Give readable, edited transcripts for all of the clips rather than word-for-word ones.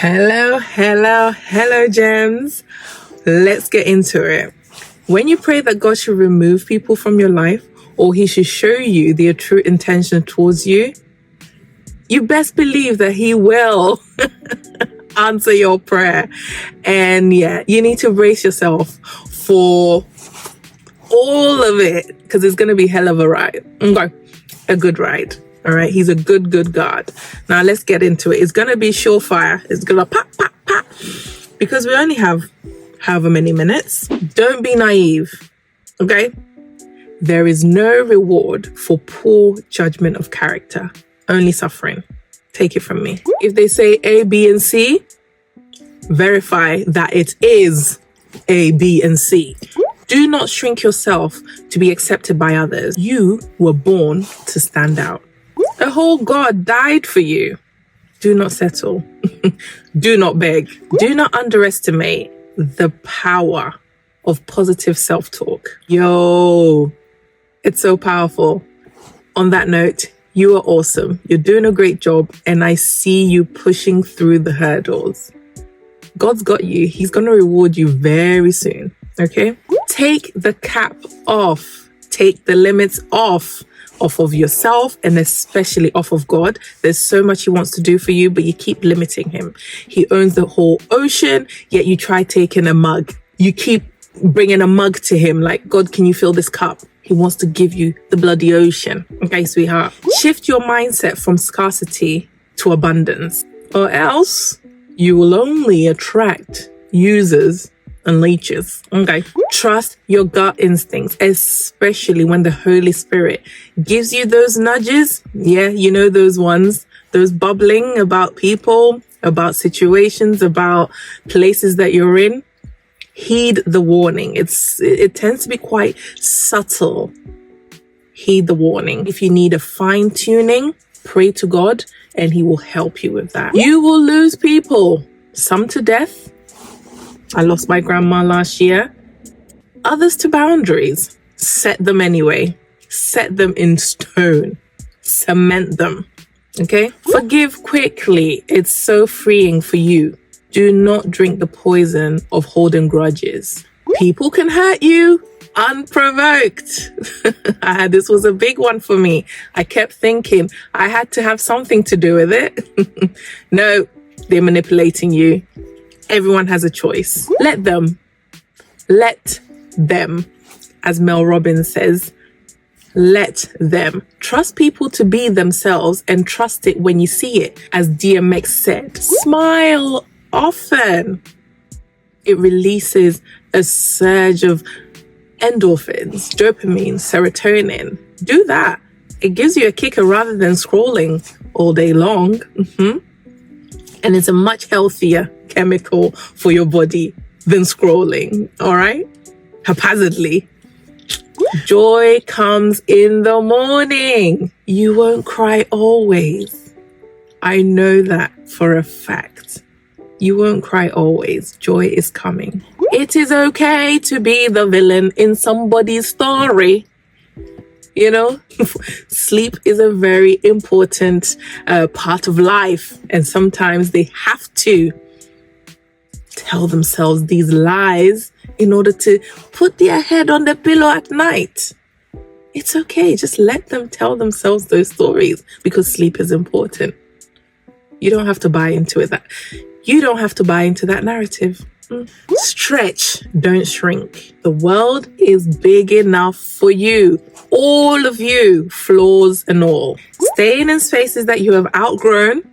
Hello, gems. Let's get into it. When you pray that God should remove people from your life, or he should show you their true intention towards you, you best believe that he will answer your prayer. And yeah, you need to brace yourself for all of it, because it's going to be hell of a ride. Okay. A good ride. All right. He's a good God. Now let's get into it. It's going to be surefire. It's going to pop. Because we only have however many minutes. Don't be naive. Okay. There is no reward for poor judgment of character, only suffering. Take it from me. If they say A, B, and C, verify that it is A, B, and C. Do not shrink yourself to be accepted by others. You were born to stand out. The whole God died for you. Do not settle. Do not beg. Do not underestimate the power of positive self-talk. Yo, it's so powerful. On that note, you are awesome. You're doing a great job, and I see you pushing through the hurdles. God's got you. He's going to reward you very soon. Okay? Take the cap off. Take the limits off of yourself, and especially off of God. There's so much he wants to do for you, but you keep limiting him. He owns the whole ocean, yet you try taking a mug. You keep bringing a mug to him like, God, can you fill this cup? He wants to give you the bloody ocean. Okay, sweetheart. Shift your mindset from scarcity to abundance, or else you will only attract users and leeches. Okay. Trust your gut instincts, especially when the Holy Spirit gives you those nudges. Yeah, you know those ones, those bubbling about people, about situations, about places that you're in. Heed the warning. It tends to be quite subtle. Heed the warning. If you need a fine tuning, pray to God and he will help you with that. You will lose people, some to death. I lost my grandma last year. Others to boundaries. Set them anyway. Set them in stone. Cement them. Okay? Forgive quickly. It's so freeing for you. Do not drink the poison of holding grudges. People can hurt you unprovoked. This was a big one for me. I kept thinking I had to have something to do with it. No, they're manipulating you. Everyone has a choice. Let them. As Mel Robbins says, let them. Trust people to be themselves and trust it when you see it. As DMX said, smile often. It releases a surge of endorphins, dopamine, serotonin. Do that. It gives you a kicker rather than scrolling all day long. And it's a much healthier chemical for your body than scrolling. All right? Haphazardly. Joy comes in the morning. You won't cry always. I know that for a fact. You won't cry always. Joy is coming. It is okay to be the villain in somebody's story. You know, sleep is a very important part of life. And sometimes they have to tell themselves these lies in order to put their head on the pillow at night. It's okay. Just let them tell themselves those stories, because sleep is important. You don't have to buy into it. You don't have to buy into that narrative. Stretch, don't shrink. The world is big enough for you. All of you, flaws and all. Staying in spaces that you have outgrown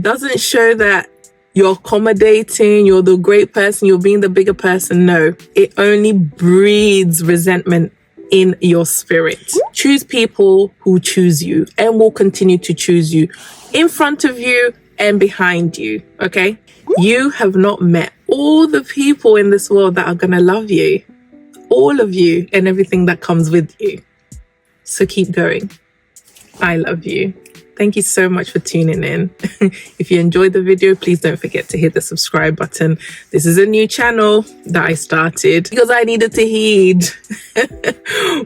doesn't show that you're accommodating, you're the great person, you're being the bigger person. No, it only breeds resentment in your spirit. Choose people who choose you and will continue to choose you in front of you and behind you. Okay? You have not met all the people in this world that are going to love you. All of you and everything that comes with you. So keep going. I love you. Thank you so much for tuning in. If you enjoyed the video, please don't forget to hit the subscribe button. This is a new channel that I started because I needed to heed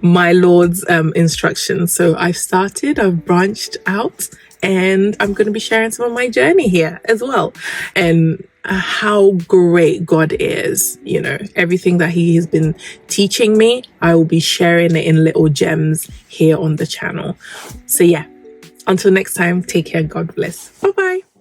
my Lord's instructions. So I've branched out, And I'm going to be sharing some of my journey here as well. And how great God is, you know, everything that He has been teaching me, I will be sharing it in little gems here on the channel. So yeah, until next time, take care. God bless. Bye bye.